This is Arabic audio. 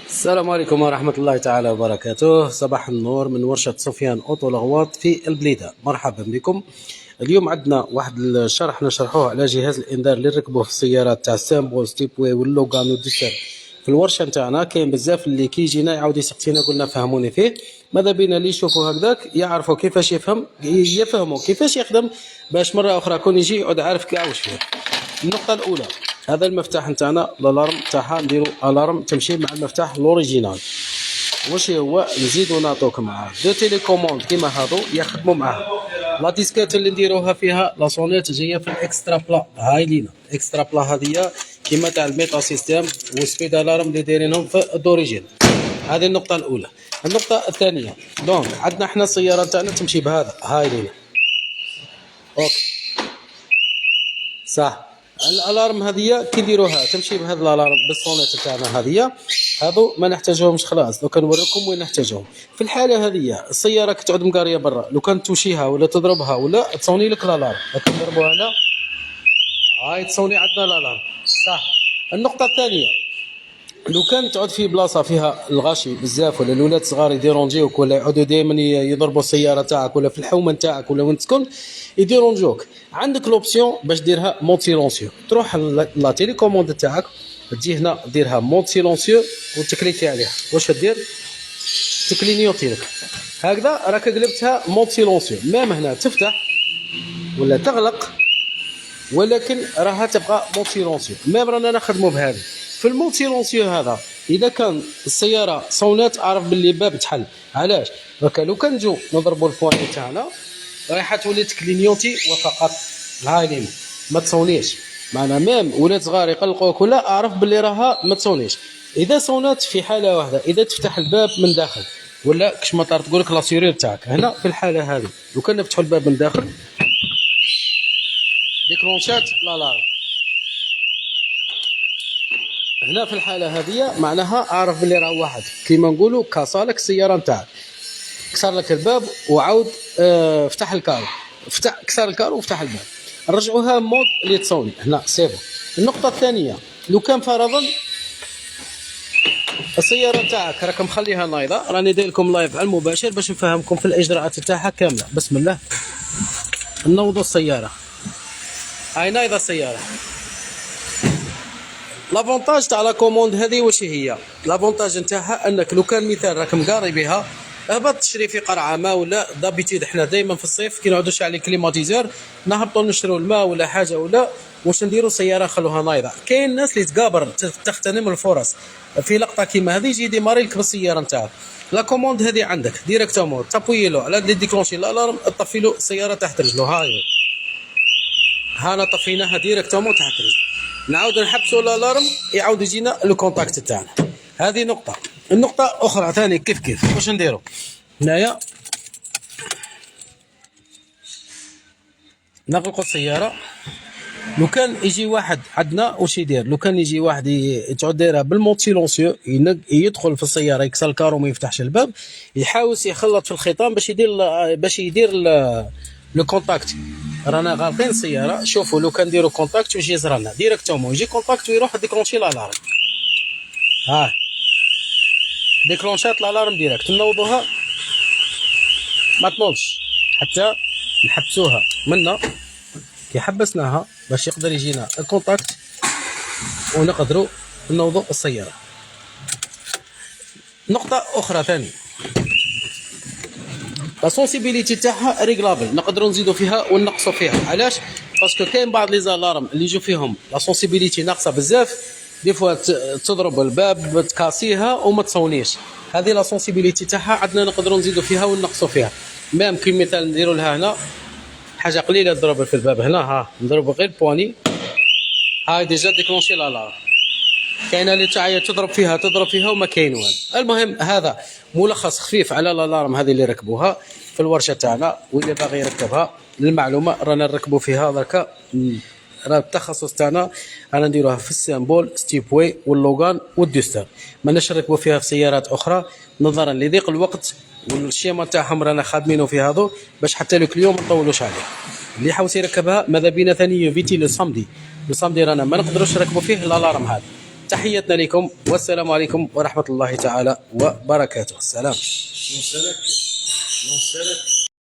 السلام عليكم ورحمة الله تعالى وبركاته. صباح النور من ورشة سفيان أوتو لغواط في البليدة، مرحبا بكم. اليوم عندنا واحد الشرح نشرحوه على جهاز الإنذار اللي ركبوه في السيارات تاع سامبول ستيبوي واللوغان والديسر. في الورشة نتاعنا كاين بزاف اللي كيجينا يعاود يسقسينا قلنا فهموني فيه، ماذا بينا اللي يشوفوا هكذاك يعرفوا كيفاش يفهموا كيفاش يخدم، باش مرة أخرى كون يجي يعود عارف كاع واش فيه. النقطة الأولى، هذا المفتاح نتاعنا الالارم تاعها نديرو الارم تمشي مع المفتاح الاوريجينال. واش هو نزيدو نعطوك معاه دو تيليكوموند كيما هادو يخدموا معاه. لا ديسكات اللي نديروها فيها لا سونيت جايه في الاكسترا بلا، هاي لينا اكسترا بلا هذه كيما تاع الميتا سيستم وسبيد الارم اللي دايرينهم في الدوريجين. هذه النقطة الأولى. النقطة الثانية، دونك عندنا احنا السيارة تاعنا تمشي بهذا، هاي لينا اوكي صح. الالارم هذه كي نديروها تمشي بهذا الالارم بالصونيت تاعنا هذه، هذو ما نحتاجوهمش خلاص. لو كنوريكم وين نحتاجوهم. في الحاله هذه السياره كتعود مقاريه برا، لو كان توشيها ولا تضربها ولا تصوني لك الالارم، كنضربوها هنا هاي تصوني عندنا الالارم صح. النقطه الثانيه، لو كان تعود في بلاصه فيها الغاشي بزاف ولا الاولاد صغار يديرونجيوك ولا يعودوا دائما يضربوا السياره تاعك ولا في الحومه تاعك ولا وين تسكن يديرونجوك، عندك لوبسيون باش ديرها مود سيلونسيو. تروح لا تيليكوموند تاعك تجي هنا ديرها مود سيلونسيو وتكليكي عليها. واش دير؟ تكلينيوتي لك هكذا راك قلبتها مود سيلونسيو، مام هنا تفتح ولا تغلق ولكن راها تبقى مود سيلونسيو. مام رانا نخدموا بهذه في المود سيلونسيو هذا. اذا كان السياره صونات اعرف باللي باب تحل. علاش؟ لو كان نجو نضربوا الفواني تاعنا رايحه تولي تكلينيوتي وفقط، هاي لين ما تصونيش معنا. مام ولاد صغار يقلقوك ولا اعرف باللي راها ما تصونيش. اذا صونات في حاله واحده، اذا تفتح الباب من داخل ولا كش مطار تقول لك لاسيرير تاعك هنا في الحاله هذه، لو كان نفتحوا الباب من داخل ديكرونشات لالارم هنا في الحاله هذه، معناها اعرف باللي راه واحد كيما نقولوا كاسالك السياره نتاعك، كسر لك الباب وعاود فتح الكارو، كسر الكارو وفتح الباب، نرجعوها مود اللي تصوني هنا سيبو. النقطه الثانيه، لو كان فرضا السياره تاعك راك مخليها نايضه، راني داير لكم لايف على المباشر باش نفهمكم في الاجراءات تاعها كامله. بسم الله. نوضوا السياره هاي نايضه السياره. لافونتاج تاع لا كوموند هذه واش هي؟ لافونتاج نتاعها انك لو كان مثال راك مقاري بها، هبط تشري في قرعه ماء ولا دابيتيد حنا دائما في الصيف كي نعودوش على كليماتيزور نهبطوا نشروا الماء ولا حاجه، ولا واش نديروا سياره خلوها نايضه. كاين الناس اللي تقابر تغتنم الفرص في لقطه كيما هذه، يجي ديماري لك بالسياره نتاعك. لا كوموند هذه عندك ديريكتومون تابوي له على ديكلونشي الالارم، تطفي له السياره تحت رجله. هاي هانا طفيناها ديريكتومون تحت رجله، نعاود نحبسوا الالارم يعاود يجينا لو كونتاكت تاعنا. هذه نقطه. النقطه اخرى ثاني كيف واش نديروا هنايا؟ نغلقوا السياره. لو كان يجي واحد عندنا واش يدير؟ لو كان يجي واحد تعود دايرها بالمود سيلونسيو، يدخل في السياره يكسر الكارو ما يفتحش الباب، يحاول يخلط في الخيطان باش يدير لو كونتاكت. رانا غالقين السياره، شوفوا لو كان نديروا كونتاكت واش يزرى لنا ديريكتومون، يجي كونتاكت ويروح ديكلونشي الالارم. ها ديكلونشات الالارم ديريكت، نوضوها ما تنوضش حتى نحبسوها منا. كي حبسناها باش يقدر يجينا الكونتاكت ونقدروا نوضوا السياره. نقطه اخرى ثاني، لا سونسيبيليتي تاعها ريغلابل، نقدروا نزيدوا فيها ونقصوا فيها. علاش؟ باسكو كاين بعض لي زالارم اللي يجوا فيهم لا سونسيبيليتي ناقصه بزاف، دي فوا تضرب الباب تكاسيها وما تصونيش. هذه لا سونسيبيليتي تاعها عندنا نقدروا نزيدوا فيها ونقصوا فيها. ميم كي مثال نديروا لها هنا حاجه قليله تضرب في الباب هنا، ها نضربوا غير بواني، هاي ديجا ديكلونشي الالارم. كاينه اللي تاعي تضرب فيها وما كاين والو. المهم هذا ملخص خفيف على الالارم هذه اللي ركبوها في الورشه تاعنا، واللي باغي يركبها للمعلومه رانا نركبوا فيها دركا. راه التخصص تاعنا رانا نديروها في السامبول ستيبوي واللوغان والدوستر، ما نركبوا فيها في سيارات اخرى نظرا لضيق الوقت والشيما تاعهم رانا خادمينه في هذو باش حتى لو اليوم ما نطولوش عليه. اللي حاوس يركبها ماذا بينا ثاني يوفيتي لو سامدي رانا ما نقدروش نركبوا فيه الالارم هذا. تحياتنا لكم والسلام عليكم ورحمة الله تعالى وبركاته. السلام. نوصلك.